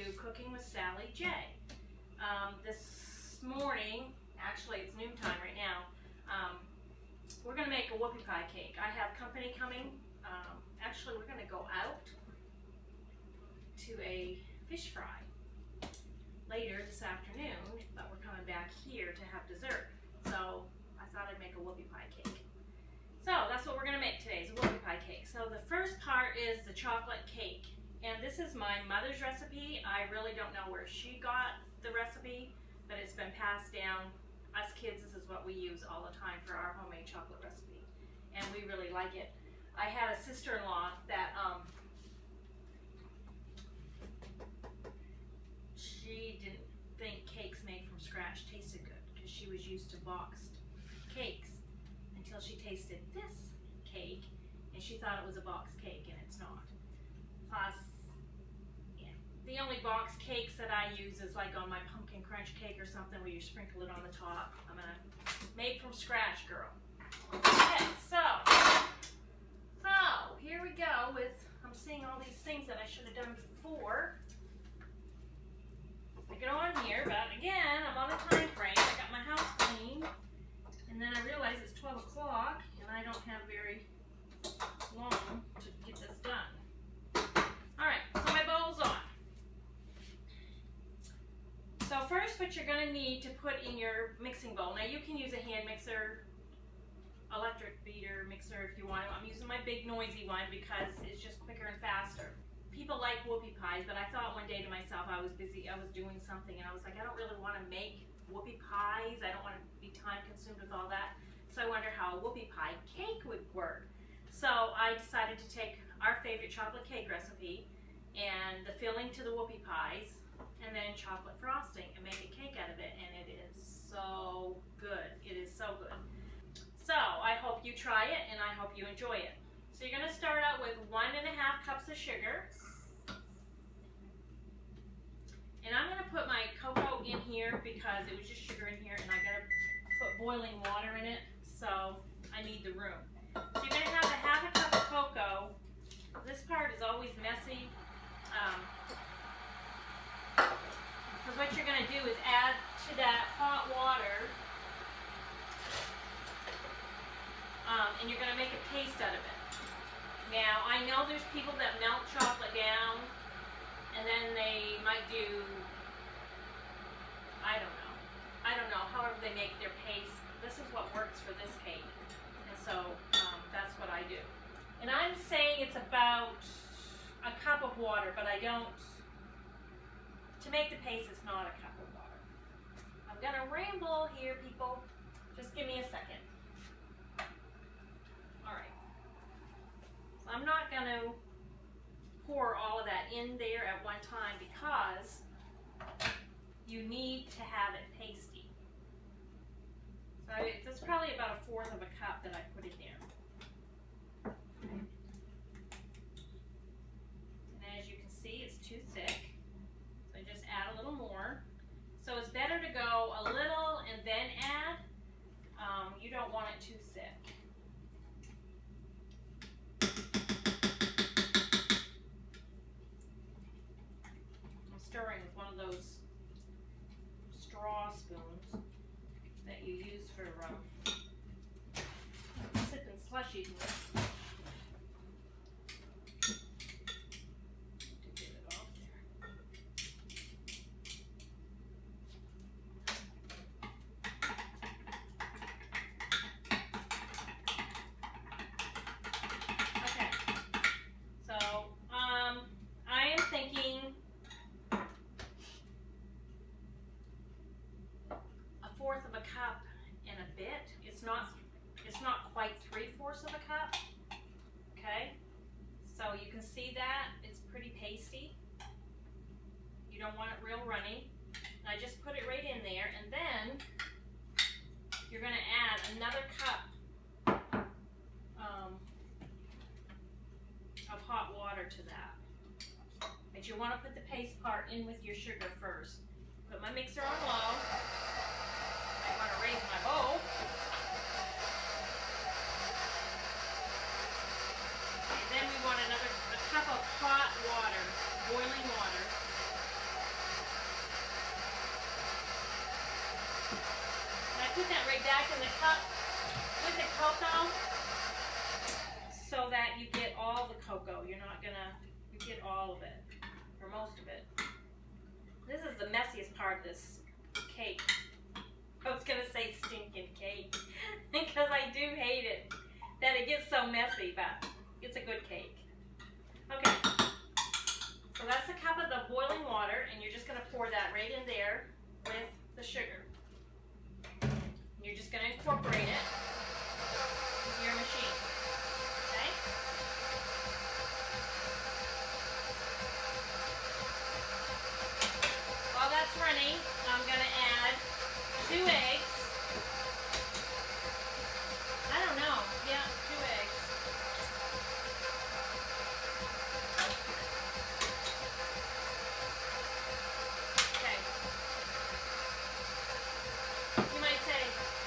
to Cooking with Sally J. This morning, actually it's noontime right now, we're going to make a whoopie pie cake. I have company coming. Actually, we're going to go out to a fish fry later this afternoon, but we're coming back here to have dessert. So I thought I'd make a whoopie pie cake. So that's what we're going to make today, is a whoopie pie cake. So the first part is the chocolate cake. And this is my mother's recipe. I really don't know where she got the recipe, but it's been passed down. Us kids, this is what we use all the time for our homemade chocolate recipe. And we really like it. I had a sister-in-law that she didn't think cakes made from scratch tasted good because she was used to boxed cakes until she tasted this cake and she thought it was a boxed cake, and it's not. Plus, yeah, the only boxed cakes that I use is like on my pumpkin crunch cake or something where you sprinkle it on the top. I'm gonna make from scratch, girl. Okay, so here we go with, I'm seeing all these things that I should have done before. I get on here, but again, I'm on a time frame. I got my house clean, and then I realize it's 12 o'clock, and I don't have very long to get this done. Alright, so my bowl's on. So first, what you're going to need to put in your mixing bowl. Now you can use a hand mixer, electric beater mixer if you want to. I'm using my big noisy one because it's just quicker and faster. People like whoopie pies, but I thought one day to myself, I was busy, I was doing something, and I was like, I don't really want to make whoopie pies. I don't want to be time consumed with all that. So I wonder how a whoopie pie cake would work. So I decided to take our favorite chocolate cake recipe and the filling to the whoopie pies, and then chocolate frosting, and make a cake out of it, and it is so good. It is so good. So I hope you try it, and I hope you enjoy it. So you're going to start out with 1.5 cups of sugar. And I'm going to put my cocoa in here because it was just sugar in here, and I got to put boiling water in it, so I need the room. So you're going to have a 1/2 cup of cocoa. This part is always messy. Because what you're going to do is add to that hot water, and you're going to make a paste out of it. Now, I know there's people that melt chocolate down, and then they might do, I don't know, however they make their paste. This is what works for this cake, and so that's what I do. And I'm saying it's about a cup of water, but I don't, to make the paste, it's not a cup of water. I'm gonna ramble here, people. Just give me a second. Alright. So I'm not gonna pour all of that in there at one time because you need to have it pasty. So that's probably about 1/4 of a cup that I put in there. And as you can see, it's too thick. So I just add a little more. So it's better to go a little and then add. You don't want it too thick. Stirring with one of those straw spoons that you use for sipping slushies with. To get it off there. Okay, so I am thinking 1/4 of a cup and a bit. It's not quite 3/4 of a cup. Okay, so you can see that it's pretty pasty. You don't want it real runny. I just put it right in there, and then you're going to add another cup of hot water to that. But you want to put the paste part in with your sugar first. Put my mixer on low. I want to raise my bowl. And then we want a cup of hot water, boiling water. put that right back in the cup with the cocoa so that you get all the cocoa. You get all of it, or most of it. This is the messiest part of this cake. I was gonna say stinking cake because I do hate it, that it gets so messy, but it's a good cake. Okay, so that's a cup of the boiling water, and you're just gonna pour that right in there with the sugar. You're just gonna incorporate it into your machine, okay? While that's running, I'm gonna add 2 eggs. I don't know. Yeah, 2 eggs. Okay. You might say,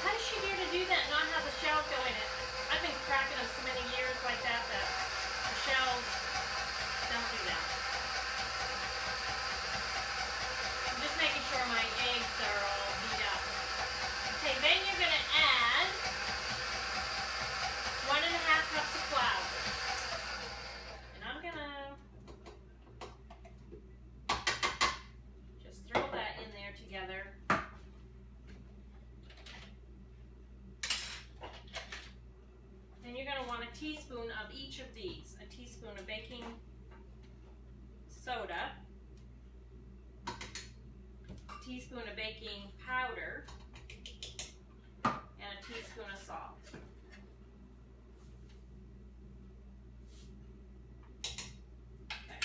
how does she dare to do that and not have the shells go in it? I've been cracking them so many years like that the shells don't do that. I'm just making sure my eggs are all beat up. Okay, then you're going to add 1.5 cups of flour. And I'm going to just throw that in there together. Then you're going to want a teaspoon of each of these. A teaspoon of baking soda, a teaspoon of baking powder, and a teaspoon of salt. Okay.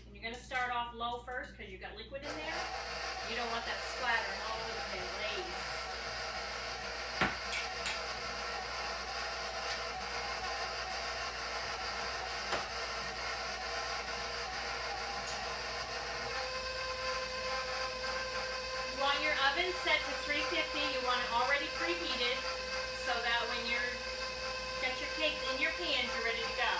And you're going to start off low first because you've got liquid in there. You don't want that splattering all over the glaze. Oven set to 350. You want it already preheated so that when you're got your cakes in your pans, you're ready to go.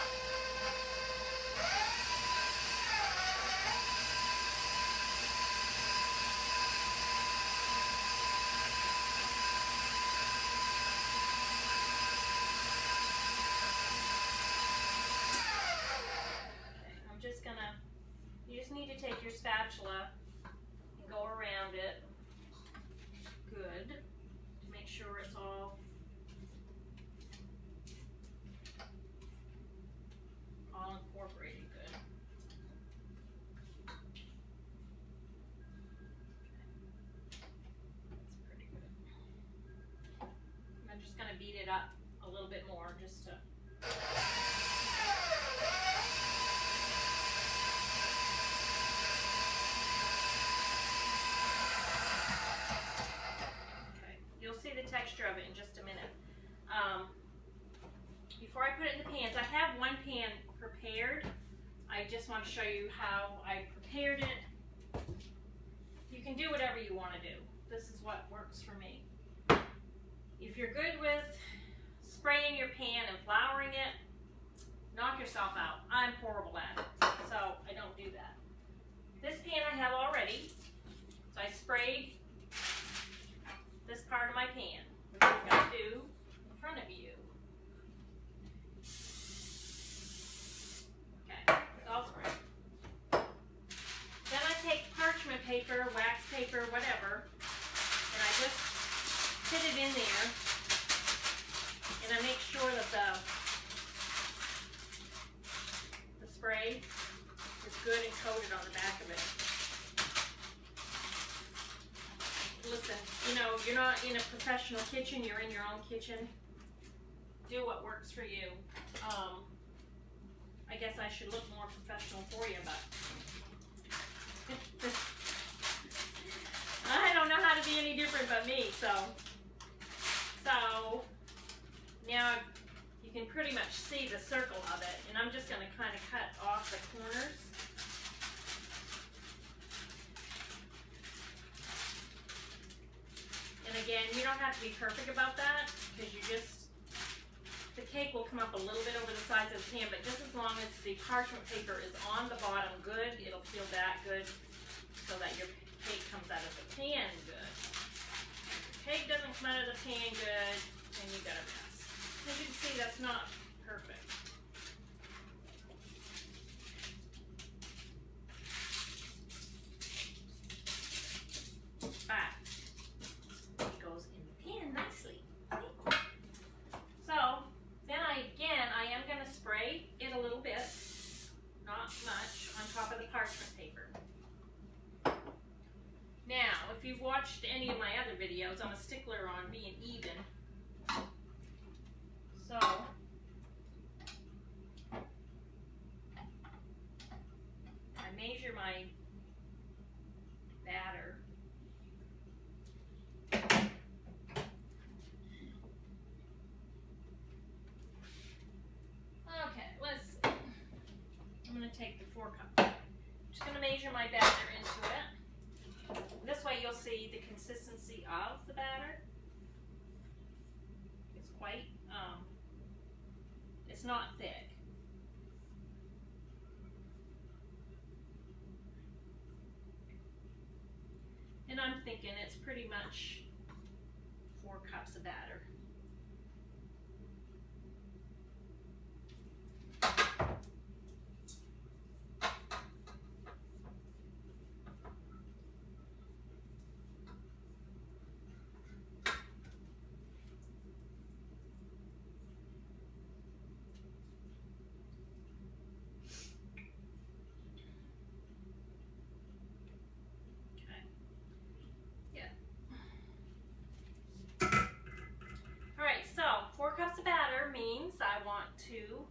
Okay, you just need to take your spatula and go around it. Good, to make sure it's all incorporated good. That's pretty good. I'm just going to beat it up a little bit more just to. Texture of it in just a minute. Before I put it in the pans, I have one pan prepared. I just want to show you how I prepared it. You can do whatever you want to do. This is what works for me. If you're good with spraying your pan and flouring it, knock yourself out. I'm horrible at it, so I don't do that. This pan I have already, so I sprayed this part of my pan, which I'm going to do in front of you. Okay, it's all sprayed. Then I take parchment paper, wax paper, whatever, and I just put it in there, and I make sure that the spray is good and coated on the back of it. Listen, you're not in a professional kitchen, you're in your own kitchen. Do what works for you. I guess I should look more professional for you, but I don't know how to be any different but me, so now you can pretty much see the circle of it, and I'm just going to kind of cut off the corners. And again, you don't have to be perfect about that, because the cake will come up a little bit over the sides of the pan, but just as long as the parchment paper is on the bottom good, it'll feel that good so that your cake comes out of the pan good. If the cake doesn't come out of the pan good, then you got a mess. As you can see, that's not perfect. But it goes in the pan nicely. See? So then I am going to spray it a little bit, not much, on top of the parchment paper. Now, if you've watched any of my other videos, I'm a stickler on being even. So I measure my batter. Okay, I'm going to take the 4 cups. I'm just going to measure my batter into it. This way you'll see the consistency of the batter. It's quite, it's not thick. And I'm thinking it's pretty much 4 cups of batter. Means I want 2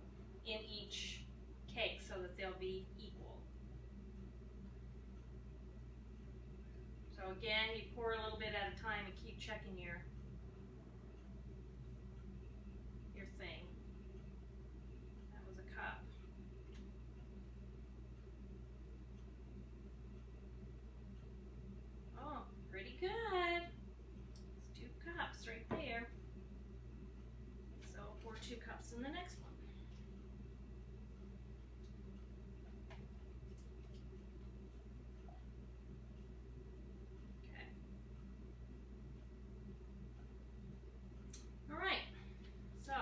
in each cake so that they'll be equal. So again, you pour a little bit at a time and keep checking your thing. That was a cup. Oh, pretty good. It's 2 cups right there. 2 cups in the next one. Okay. All right. So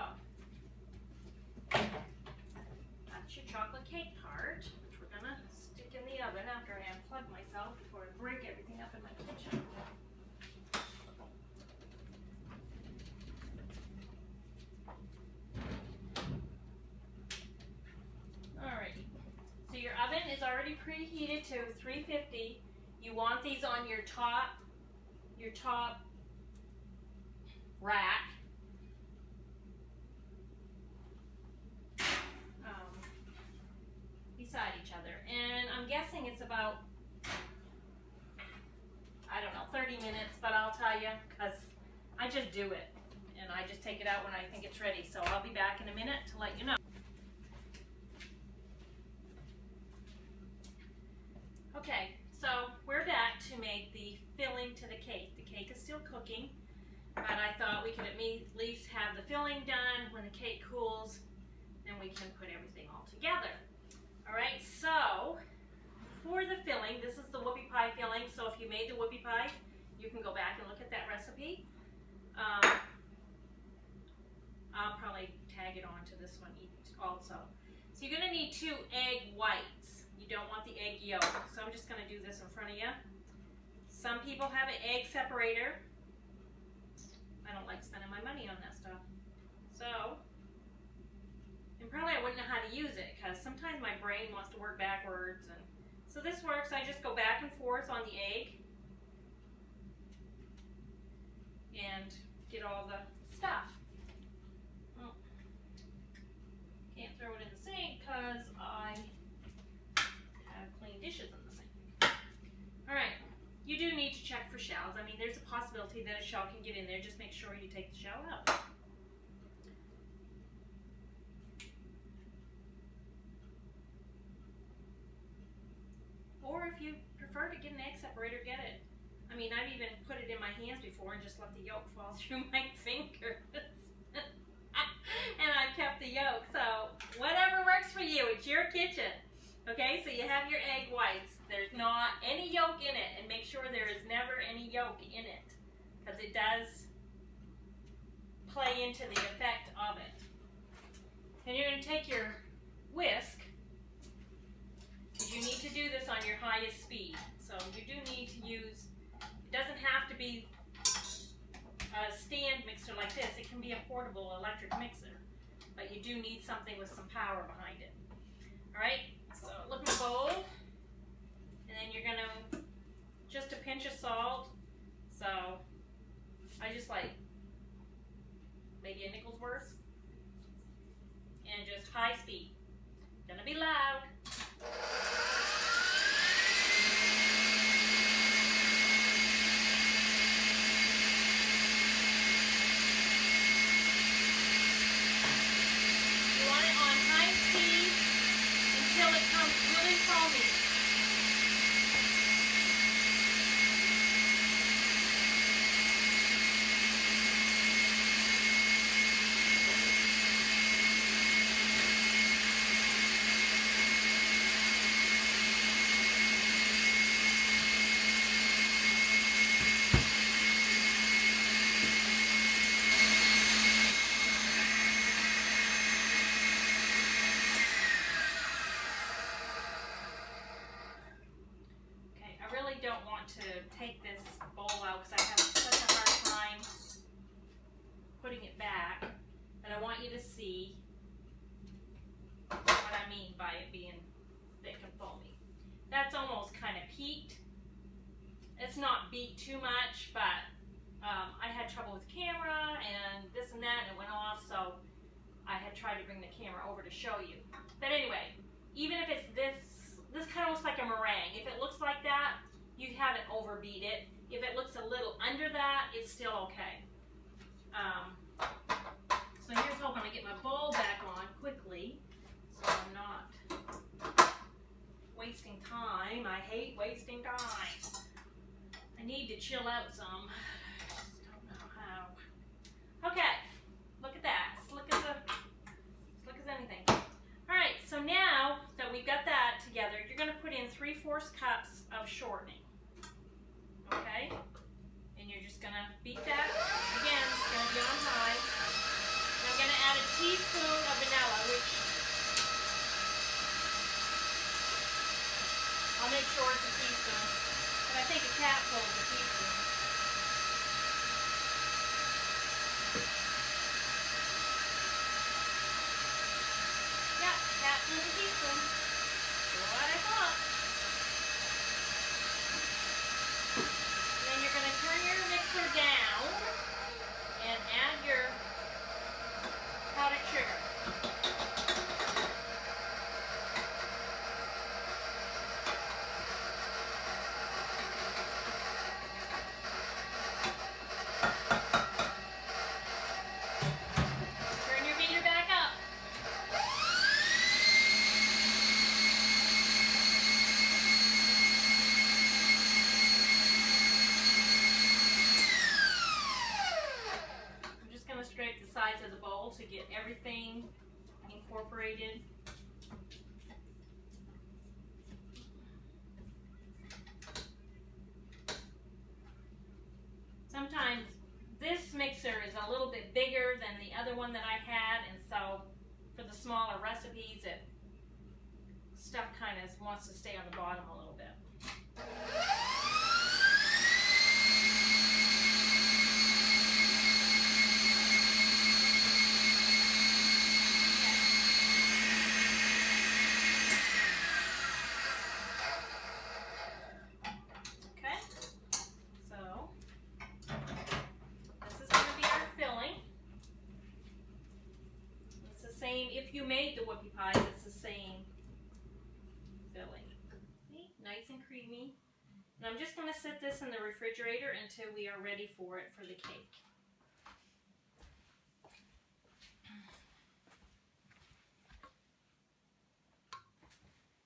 that's your chocolate cake part, which we're gonna stick in the oven after I unplug myself before I break everything up in my kitchen. Your oven is already preheated to 350. You want these on your top rack. Beside each other. And I'm guessing it's about, I don't know, 30 minutes, but I'll tell you, because I just do it. And I just take it out when I think it's ready. So I'll be back in a minute to let you know. Okay, so we're back to make the filling to the cake. The cake is still cooking, but I thought we could at least have the filling done. When the cake cools, then we can put everything all together. All right, so for the filling, this is the whoopie pie filling. So if you made the whoopie pie, you can go back and look at that recipe. I'll probably tag it on to this one also. So you're gonna need 2 egg whites. You don't want the egg yolk. So I'm just going to do this in front of you. Some people have an egg separator. I don't like spending my money on that stuff. So, and probably I wouldn't know how to use it because sometimes my brain wants to work backwards. And so this works. I just go back and forth on the egg and get all the stuff. Well, can't throw it in the sink because I have clean dishes in the sink. Alright, you do need to check for shells. I mean, there's a possibility that a shell can get in there. Just make sure you take the shell out. Or if you prefer to get an egg separator, get it. I mean, I've even put it in my hands before and just let the yolk fall through my fingers. And I've kept the yolk. So, whatever works for you. It's your kitchen. Okay, so you have your egg whites. There's not any yolk in it, and make sure there is never any yolk in it, because it does play into the effect of it. And you're going to take your whisk, because you need to do this on your highest speed. So you do need to use, it doesn't have to be a stand mixer like this. It can be a portable electric mixer, but you do need something with some power behind it. All right, so look in the bowl, and then you're going to, just a pinch of salt. So I just like maybe a nickel's worth, and just high speed. Gonna be loud. You want it on high speed until it comes really foamy. Take this bowl out because I have such a hard time putting it back, but I want you to see what I mean by it being thick and foamy. That's almost kind of peaked. It's not beat too much, but I had trouble with the camera and this and that, and it went off, so I had tried to bring the camera over to show you. But anyway, even if it's this kind of looks like a meringue. If it looks like that, you haven't overbeat it. If it looks a little under that, it's still okay. So here's hoping I get my bowl back on quickly, so I'm not wasting time. I hate wasting time. I need to chill out some. I just don't know how. Okay, look at that. Slick as anything. All right, so now that we've got that together, you're going to put in 3/4 cups of shortening. Okay, and you're just gonna beat that. Again, it's gonna be on high. And I'm gonna add a teaspoon of vanilla, which I'll make sure it's a teaspoon, but I think a capful is a teaspoon. Yeah, capful is a teaspoon. That's what I thought. You're going to turn your mixer down and add your powdered sugar. Turn your beater back up. Scrape the sides of the bowl to get everything incorporated. Sometimes this mixer is a little bit bigger than the other one that I had, and so for the smaller recipes, stuff kind of wants to stay on the bottom a little bit. If you made the whoopie pies, it's the same filling. See? Nice and creamy. And I'm just going to set this in the refrigerator until we are ready for it for the cake.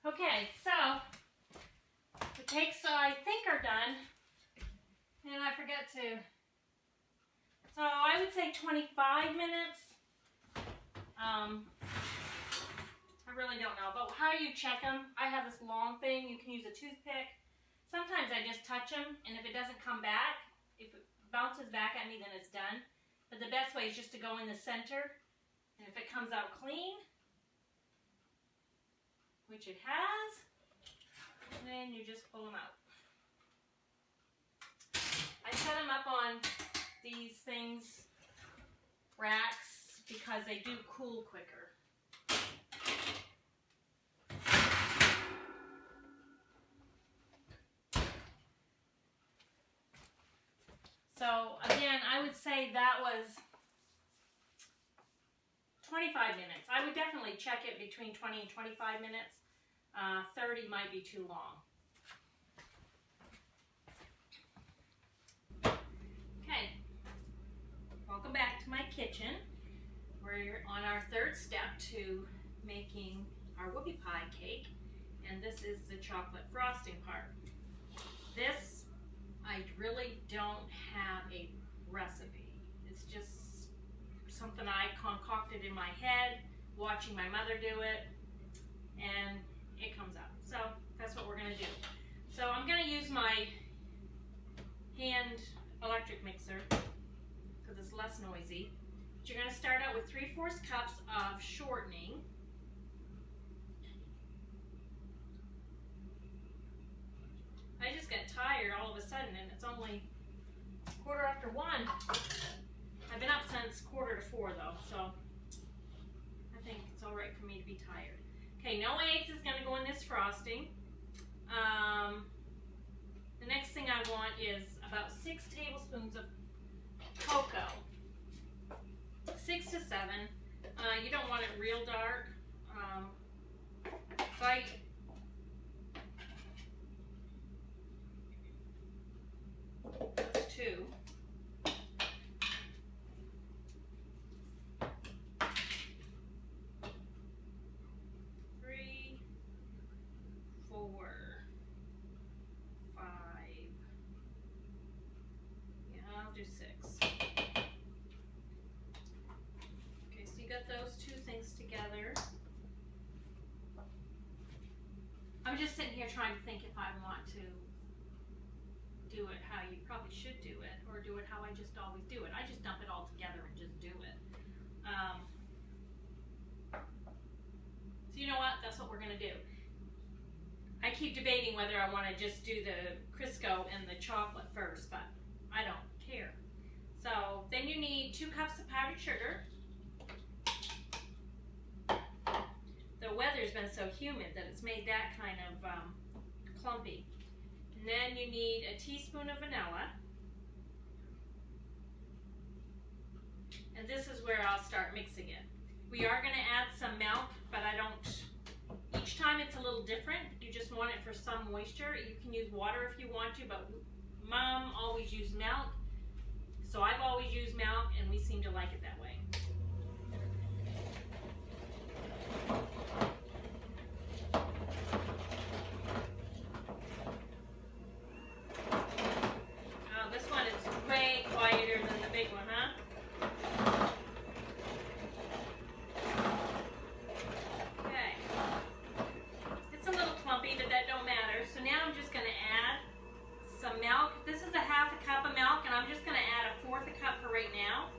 Okay, so the cakes I think are done. And I forgot to. So I would say 25 minutes. I really don't know, but how you check them, I have this long thing. You can use a toothpick. Sometimes I just touch them, and if it doesn't come back, if it bounces back at me, then it's done. But the best way is just to go in the center, and if it comes out clean, which it has, then you just pull them out. I set them up on these things, racks, because they do cool quicker. So again, I would say that was 25 minutes. I would definitely check it between 20 and 25 minutes. 30 might be too long. Okay, welcome back to my kitchen. We're on our third step to making our whoopie pie cake, and this is the chocolate frosting part. This, I really don't have a recipe. It's just something I concocted in my head, watching my mother do it, and it comes out. So that's what we're gonna do. So I'm gonna use my hand electric mixer because it's less noisy. But you're gonna start out with 3/4 cups of shortening. I just got tired all of a sudden, and it's only 1:15. I've been up since 3:45 though, so I think it's all right for me to be tired. Okay, no eggs is going to go in this frosting. The next thing I want is about 6 tablespoons of cocoa. 6 to 7. You don't want it real dark. That's 2. I'll do 6. Okay, so you got those 2 things together. I'm just sitting here trying to think if I want to do it how you probably should do it, or do it how I just always do it. I just dump it all together and just do it. So you know what? That's what we're going to do. I keep debating whether I want to just do the Crisco and the chocolate first, but I don't care. So then you need 2 cups of powdered sugar. The weather's been so humid that it's made that kind of clumpy. And then you need a teaspoon of vanilla. And this is where I'll start mixing it. We are going to add some milk, but I don't, each time it's a little different. You just want it for some moisture. You can use water if you want to, but Mom always used milk. So I've always used milk, and we seem to like it that way. Oh, this one is way quieter than the big one, huh? Okay. It's a little clumpy, but that don't matter. So now I'm just going to add some milk. This is a 1/2 cup of milk, and I'm just going to add 1/4 cup for right now.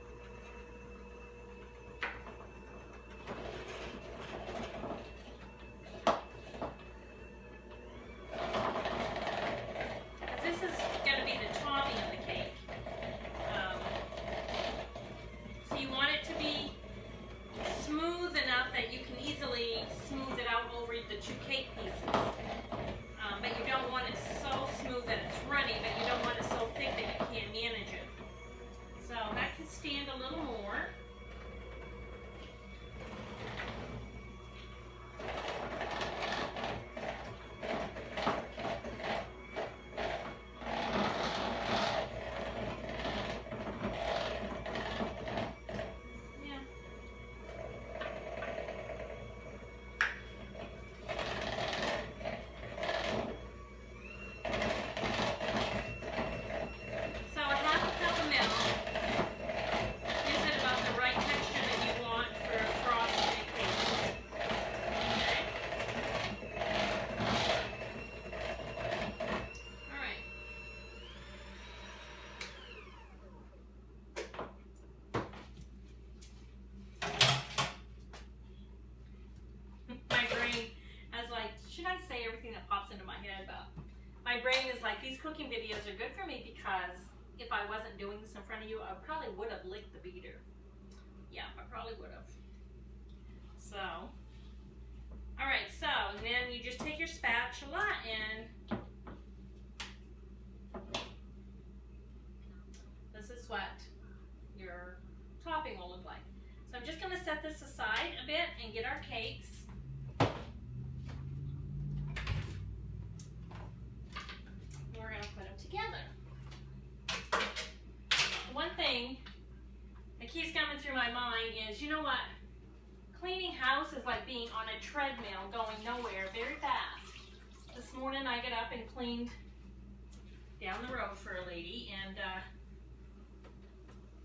say everything that pops into my head, but my brain is like, these cooking videos are good for me because if I wasn't doing this in front of you, I probably would have licked the beater. Yeah, I probably would have. So, all right, so then you just take your spatula and this is what your topping will look like. So I'm just going to set this aside a bit and get our cakes. We're going to put them together. One thing that keeps coming through my mind is, you know what? Cleaning house is like being on a treadmill going nowhere very fast. This morning I got up and cleaned down the road for a lady and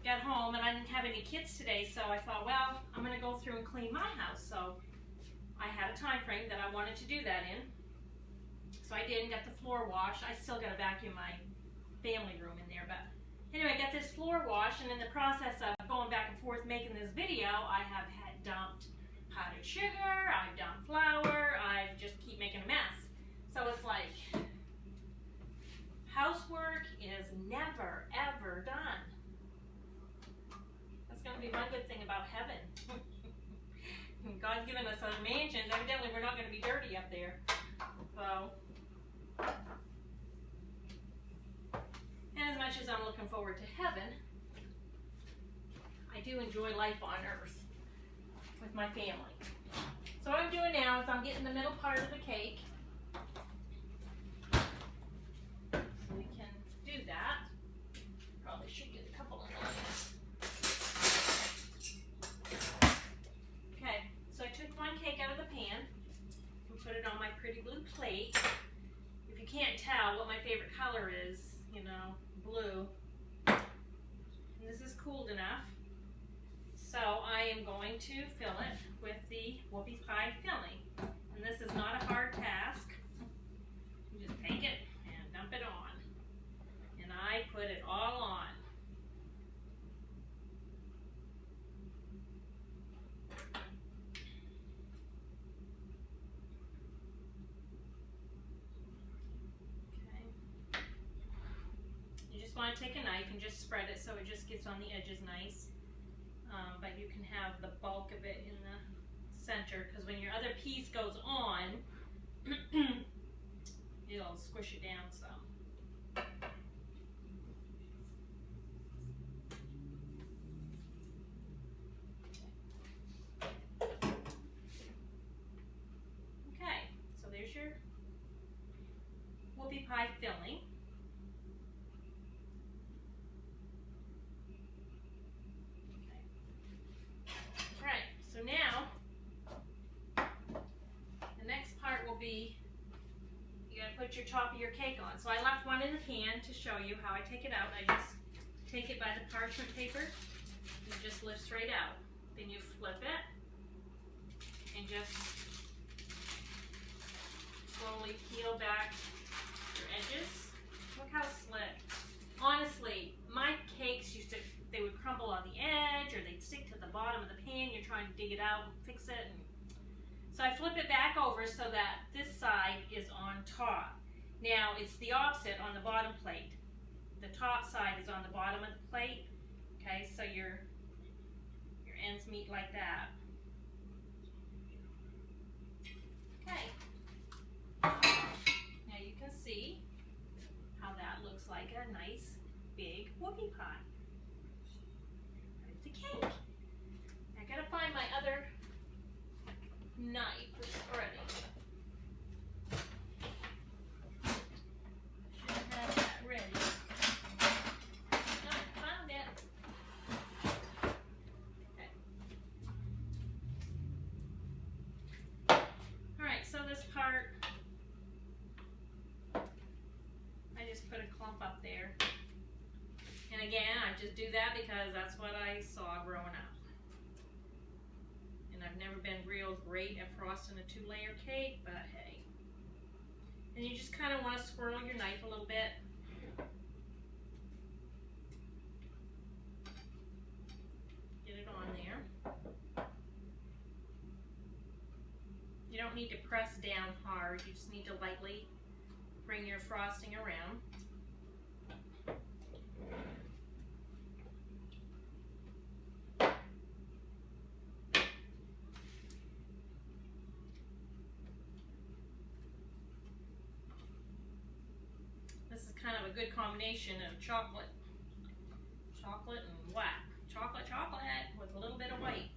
got home and I didn't have any kids today, so I thought, well, I'm going to go through and clean my house. So I had a time frame that I wanted to do that in. So I did and got the floor washed. I still got to vacuum my family room in there, but anyway, I got this floor washed, and in the process of going back and forth making this video, I have had dumped powdered sugar, I've dumped flour, I just keep making a mess. So it's like, housework is never, ever done. That's going to be one good thing about heaven. God's given us those mansions. Evidently, we're not going to be dirty up there. So, and as much as I'm looking forward to heaven, I do enjoy life on earth with my family. So what I'm doing now is I'm getting the middle part of the cake. So we can do that. Probably should get a couple of those. Okay, so I took one cake out of the pan and put it on my pretty blue plate. If you can't tell what my favorite color is, you know, blue. And this is cooled enough. So I am going to fill it with the Whoopie Pie filling. And this is not a hard task. You just take it and dump it on. And I put it all on. Want to take a knife and just spread it so it just gets on the edges nice, but you can have the bulk of it in the center, because when your other piece goes on it'll squish it down some. Okay, so there's your Whoopie Pie filling. So now, the next part will be, you gotta put your top of your cake on. So I left one in the pan to show you how I take it out. I just take it by the parchment paper and it just lifts right out. Then you flip it and just slowly peel back your edges. Look how slick. Honestly, my cakes used to, they would crumble on the edge or they'd stick to the bottom of the pan. You're trying to dig it out and fix it. And so I flip it back over so that this side is on top. Now it's the opposite on the bottom plate. The top side is on the bottom of the plate. Okay, so your ends meet like that. Okay. Now you can see how that looks like a nice big whoopie pie. It's a cake. I gotta find my other knife for spreading. Should have that ready. No, found it. Okay. Alright, so this part, I just put a clump up there. And again, I just do that because that's what I saw growing up. And I've never been real great at frosting a 2-layer cake, but hey. And you just kind of want to swirl your knife a little bit. Get it on there. You don't need to press down hard. You just need to lightly bring your frosting around. This is kind of a good combination of chocolate and black. Chocolate with a little bit of white.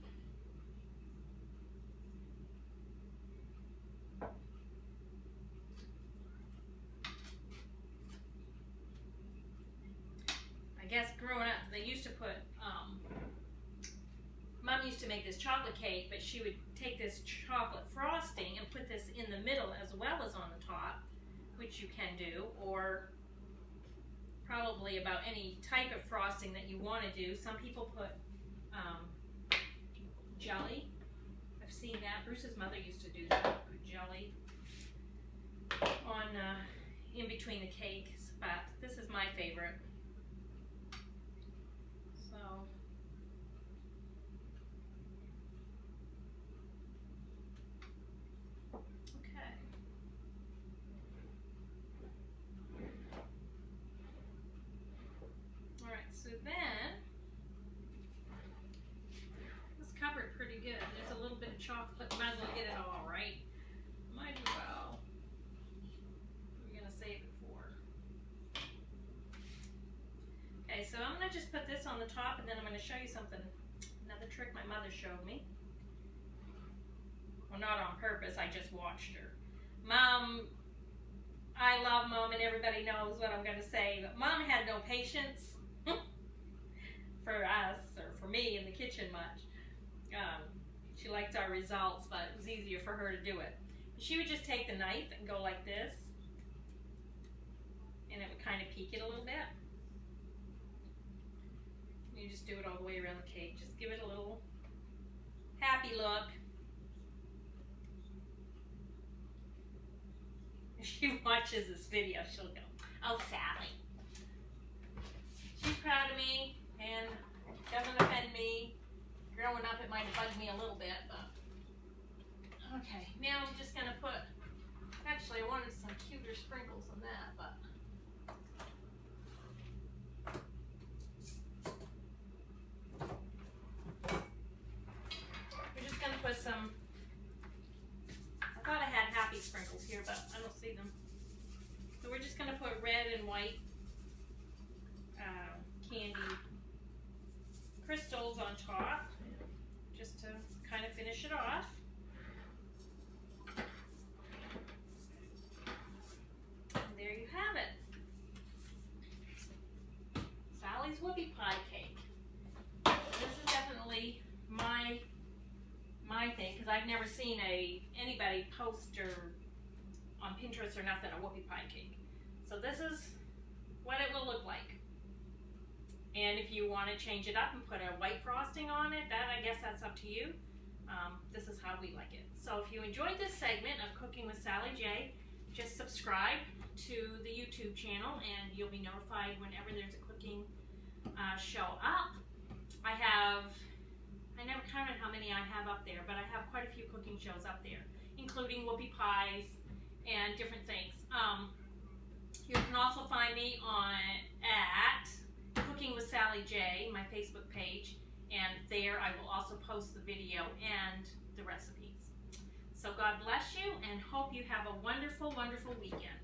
I guess growing up, they used to put, Mom used to make this chocolate cake, but she would take this chocolate frosting and put this in the middle as well as on the top, which you can do, or probably about any type of frosting that you want to do. Some people put jelly. I've seen that. Bruce's mother used to do that, put jelly on in between the cakes, but this is my favorite. So okay. All right, so then covered pretty good. There's a little bit of chocolate. Might as well get it all, right? Might as well. We're gonna save it for. Okay, so I'm gonna just put this on the top, and then I'm gonna show you something. Another trick my mother showed me. Well, not on purpose. I just watched her. Mom, I love Mom, and everybody knows what I'm gonna say, but Mom had no patience for us or for me in the kitchen much. She liked our results, but it was easier for her to do it. She would just take the knife and go like this, and it would kind of peek it a little bit. You just do it all the way around the cake. Just give it a little happy look. If she watches this video, she'll go, "Oh, Sally. She's proud of me and doesn't offend me." Growing up, it might have bugged me a little bit, but okay. Now I'm just gonna put. Actually, I wanted some cuter sprinkles on that, but we're just gonna put some. I thought I had happy sprinkles here, but I don't see them. So we're just gonna put red and white candy crystals on top, just to kind of finish it off. And there you have it. Sally's Whoopie Pie cake. This is definitely my thing, because I've never seen anybody post or on Pinterest or nothing a Whoopie Pie cake. So this is what it will look like. And if you want to change it up and put a white frosting on it, I guess that's up to you. This is how we like it. So if you enjoyed this segment of Cooking with Sally J, just subscribe to the YouTube channel and you'll be notified whenever there's a cooking show up. I never counted how many I have up there, but I have quite a few cooking shows up there, including Whoopie Pies and different things. You can also find me at Cooking with Sally J, my Facebook page, and there I will also post the video and the recipes. So God bless you, and hope you have a wonderful, wonderful weekend.